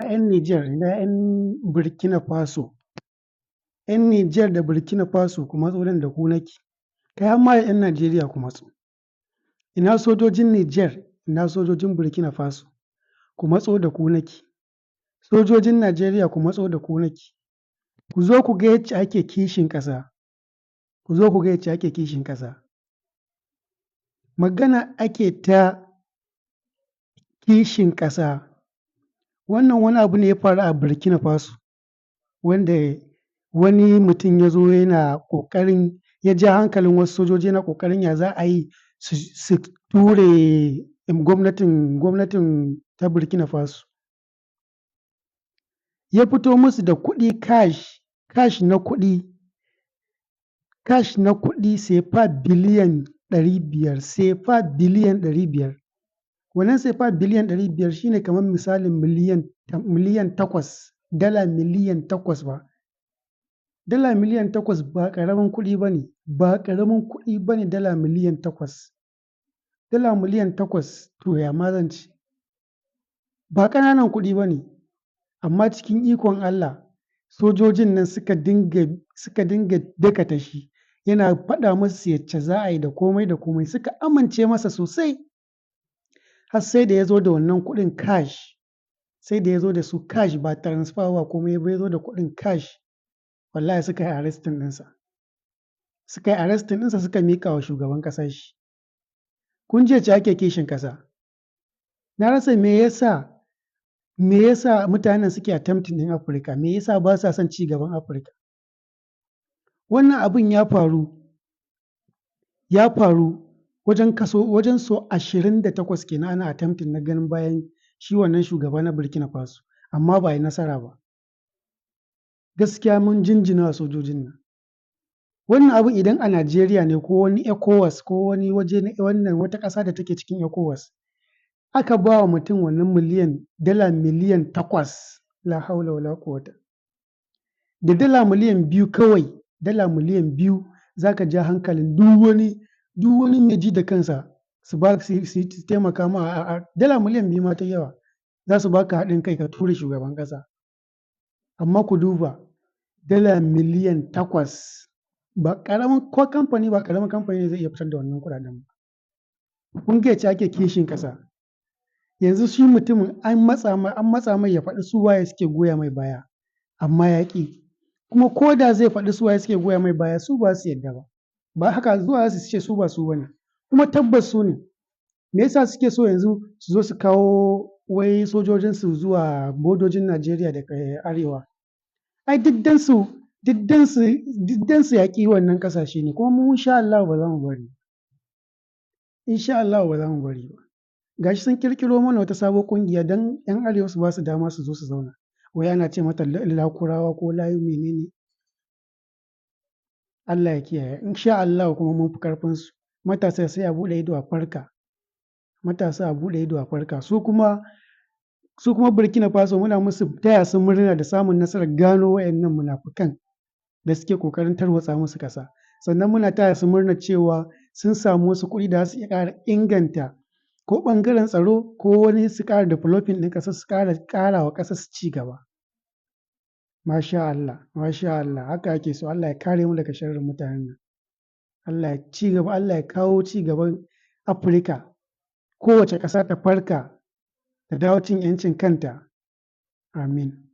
'yan Nijar da 'yan Burkina Faso. 'Yan Nijar da Burkina Faso ku matso nan da ku nake. Kai har ma da 'yan Najeriya ku matso. Ina sojojin Nijar, ina sojojin Burkina Faso, ku matso da ku nake. Sojojin Najeriya ku matso da ku nake. Ku zo ku ga yacce ake kishin ƙasa. Ku zo ku ga yacce ake kishin ƙasa. Magana ake ta kishin ƙasa. Wannan wani abu ne ya faru a Burkina Faso, wanda wani mutum ya zo yana ƙoƙarin ya ja hankalin wasu sojoji yana ƙoƙarin ya za a yi su ture gwamnatin ta Burkina Faso. Ya fito musu da kuɗi cash na kuɗi sefa biliyan 500, sefa biliyan 500. Wannan sefa biliyan 500 shi ne kamar misalin miliyan 8, dala miliyan 8 ba. Dala miliyan 8 ba ƙaramin kuɗi ba ne, ba ƙaramin kuɗi ba ne dala miliyan 8. Dala miliyan 8 to ya ma zan ce, ba ƙananan kuɗi ba ne, amma cikin ikon Allah sojojin nan suka dinga dakata shi, yana faɗa musu yacce za a yi da komai da komai, suka amince masa sosai. Har sai da ya zo da wannan kuɗin cash, sai da ya zo da su cash ba transfer ba komai ba, ya zo da kuɗin cash. Wallahi suka yi arresting ɗinsa. Suka yi arresting ɗinsa suka miƙa wa shugaban ƙasa shi. Kun ji yacce ake kishin ƙasa. Na rasa me yasa mutanen suke attempting ɗin Afirka, me yasa ba sa son ci gaban Afirka. Wannan abin ya faru wajen so 28 kenan ana attempting na ganin bayan shi wannan shugaba na Burkina Faso, amma ba a yi nasara ba. Gaskiya mun jinjina wa sojojin nan. Wannan abin idan a Najeriya ne ko wani ECOWAS ko wani waje na wata ƙasa da take cikin ECOWAS, aka ba wa mutum wannan dala miliyan 8, la haula wala quwwata. Da dala miliyan 2 kawai, dala miliyan 2 za ka ja hankalin duk wani mai ji da kansa su taimaka ma dala miliyan 2 ma ta yawa, za su baka haɗin kai ka ture shugaban ƙasa. Amma ku duba dala miliyan 8 ba ƙaramin kamfani zai iya fitar da wannan kuɗaɗen ba. Kun ga yacce ake kishin ƙasa. Yanzu shi mutumin an matsa mai ya faɗi su waye suke goya mai baya, amma ya ƙi. Kuma ko da zai faɗi su waye suke goya mai baya, su ba su yadda ba. Ba haka zuwa su ce su ba su bane. Kuma tabbas su ne. Me yasa suke so yanzu su zo su kawo wai sojojinsu zuwa bodojin Najeriya da arewa? Ai duk dan su yaƙi wannan ƙasashe ne, kuma mu insha Allah ba za mu bari. Insha Allah ba za mu bari ba. Gashi sun ƙirƙiro mana wata sabuwar ƙungiya don 'yan arewa su ba su dama su zo su zauna. Wai ana ce mata lakurawa ko layu menene. Allah ya kiyaye. Insha Allah kuma mun fi ƙarfinsu. Matasa sai a buɗe ido a farka. Matasa a buɗe ido a farka. Su kuma Burkina Faso muna musu taya su murna da samun nasarar gano wayannan munafukan da suke ƙoƙarin tarwatsa musu ƙasa. Sannan muna taya su murna cewa sun samu wasu kuɗi da za su iya ƙara inganta ko ɓangaren tsaro ko wani su ƙara developing ɗin ƙasar, su ƙara wa ƙasar su ci gaba. Masha Allah, masha Allah, haka ake so. Allah ya kare mu daga sharrin mutanen nan. Allah ya kawo ci gaban Afirka. Kowace ƙasa ta farka ta dawo cin 'yancin kanta. Amin.